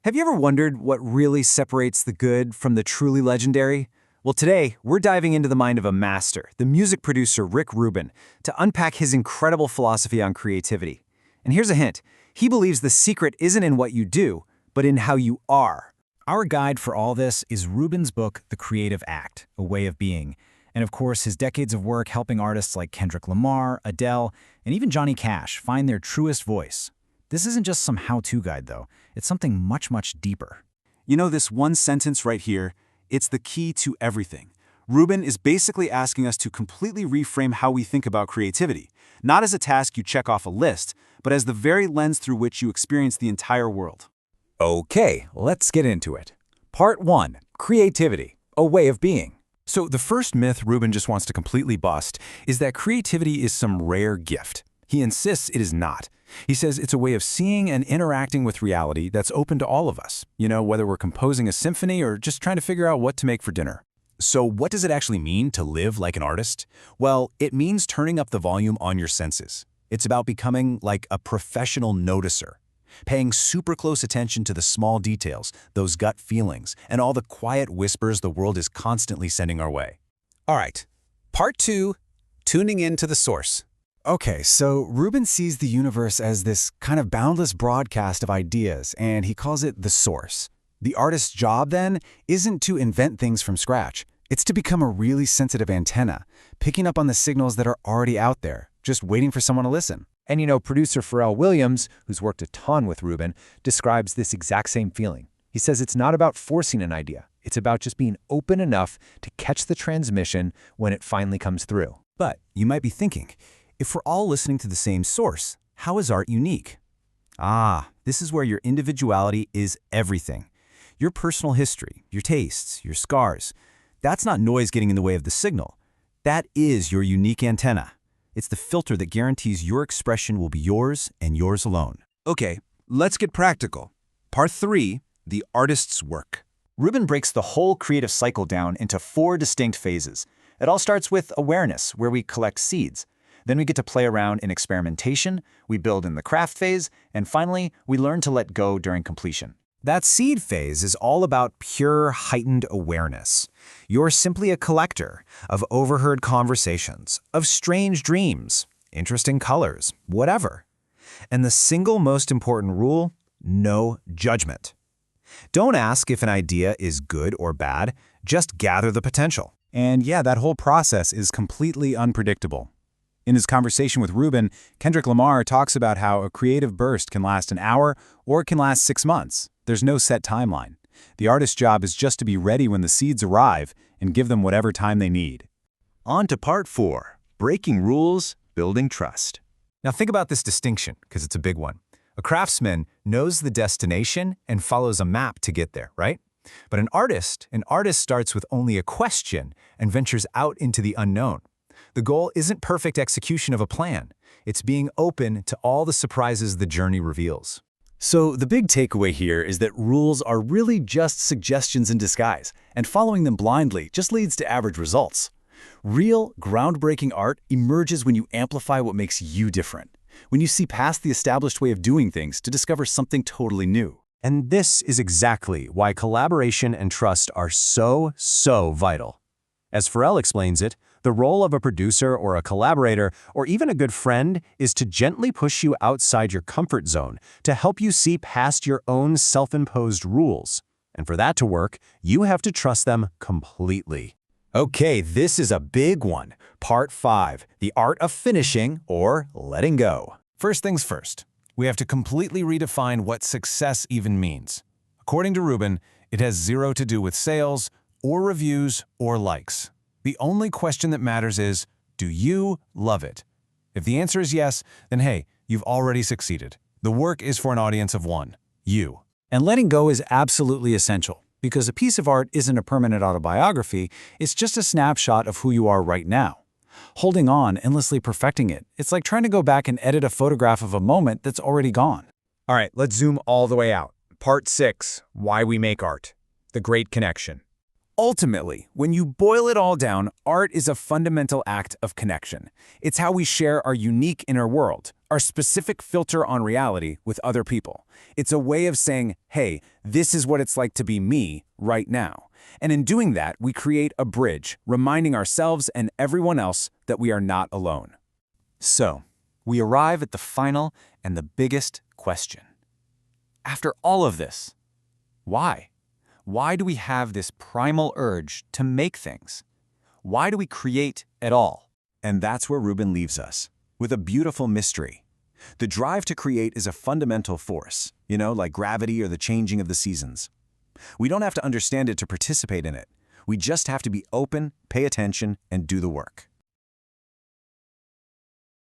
Have you ever wondered what really separates the good from the truly legendary? Well, today, we're diving into the mind of a master, the music producer Rick Rubin, to unpack his incredible philosophy on creativity. And here's a hint. He believes the secret isn't in what you do, but in how you are. Our guide for all this is Rubin's book, The Creative Act, A Way of Being. And of course, his decades of work helping artists like Kendrick Lamar, Adele, and even Johnny Cash find their truest voice. This isn't just some how-to guide, though. It's something much, much deeper. You know, this one sentence right here, it's the key to everything. Rubin is basically asking us to completely reframe how we think about creativity, not as a task you check off a list, but as the very lens through which you experience the entire world. Okay, let's get into it. Part 1. Creativity, a way of being. So the first myth Rubin just wants to completely bust is that creativity is some rare gift. He insists it is not. He says it's a way of seeing and interacting with reality that's open to all of us, whether we're composing a symphony or just trying to figure out what to make for dinner. So what does it actually mean to live like an artist? Well, it means turning up the volume on your senses. It's about becoming like a professional noticer, paying super close attention to the small details, those gut feelings, and all the quiet whispers the world is constantly sending our way. All right, Part 2, tuning into the source. Okay, so Rubin sees the universe as this kind of boundless broadcast of ideas, and he calls it the source. The artist's job, then, isn't to invent things from scratch. It's to become a really sensitive antenna, picking up on the signals that are already out there, just waiting for someone to listen. And producer Pharrell Williams, who's worked a ton with Rubin, describes this exact same feeling. He says it's not about forcing an idea. It's about just being open enough to catch the transmission when it finally comes through. But you might be thinking, if we're all listening to the same source, how is art unique? This is where your individuality is everything. Your personal history, your tastes, your scars. That's not noise getting in the way of the signal. That is your unique antenna. It's the filter that guarantees your expression will be yours and yours alone. Okay, let's get practical. Part 3, the artist's work. Rubin breaks the whole creative cycle down into 4 distinct phases. It all starts with awareness, where we collect seeds. Then we get to play around in experimentation, we build in the craft phase, and finally, we learn to let go during completion. That seed phase is all about pure, heightened awareness. You're simply a collector of overheard conversations, of strange dreams, interesting colors, whatever. And the single most important rule, no judgment. Don't ask if an idea is good or bad, just gather the potential. And yeah, that whole process is completely unpredictable. In his conversation with Rubin, Kendrick Lamar talks about how a creative burst can last an hour or it can last 6 months. There's no set timeline. The artist's job is just to be ready when the seeds arrive and give them whatever time they need. On to Part 4, breaking rules, building trust. Now think about this distinction, because it's a big one. A craftsman knows the destination and follows a map to get there, right? But an artist starts with only a question and ventures out into the unknown. The goal isn't perfect execution of a plan. It's being open to all the surprises the journey reveals. So the big takeaway here is that rules are really just suggestions in disguise, and following them blindly just leads to average results. Real, groundbreaking art emerges when you amplify what makes you different, when you see past the established way of doing things to discover something totally new. And this is exactly why collaboration and trust are so vital. As Pharrell explains it, the role of a producer or a collaborator or even a good friend is to gently push you outside your comfort zone to help you see past your own self-imposed rules. And for that to work, you have to trust them completely. Okay, this is a big one. Part 5, the art of finishing or letting go. First things first, we have to completely redefine what success even means. According to Rubin, it has zero to do with sales or reviews or likes. The only question that matters is, do you love it? If the answer is yes, then hey, you've already succeeded. The work is for an audience of one, you. And letting go is absolutely essential, because a piece of art isn't a permanent autobiography, it's just a snapshot of who you are right now. Holding on, endlessly perfecting it, it's like trying to go back and edit a photograph of a moment that's already gone. All right, let's zoom all the way out. Part 6, Why We Make Art. The Great Connection. Ultimately, when you boil it all down, art is a fundamental act of connection. It's how we share our unique inner world, our specific filter on reality with other people. It's a way of saying, hey, this is what it's like to be me right now. And in doing that, we create a bridge, reminding ourselves and everyone else that we are not alone. So, we arrive at the final and the biggest question. After all of this, why? Why do we have this primal urge to make things? Why do we create at all? And that's where Rubin leaves us, with a beautiful mystery. The drive to create is a fundamental force, like gravity or the changing of the seasons. We don't have to understand it to participate in it. We just have to be open, pay attention, and do the work.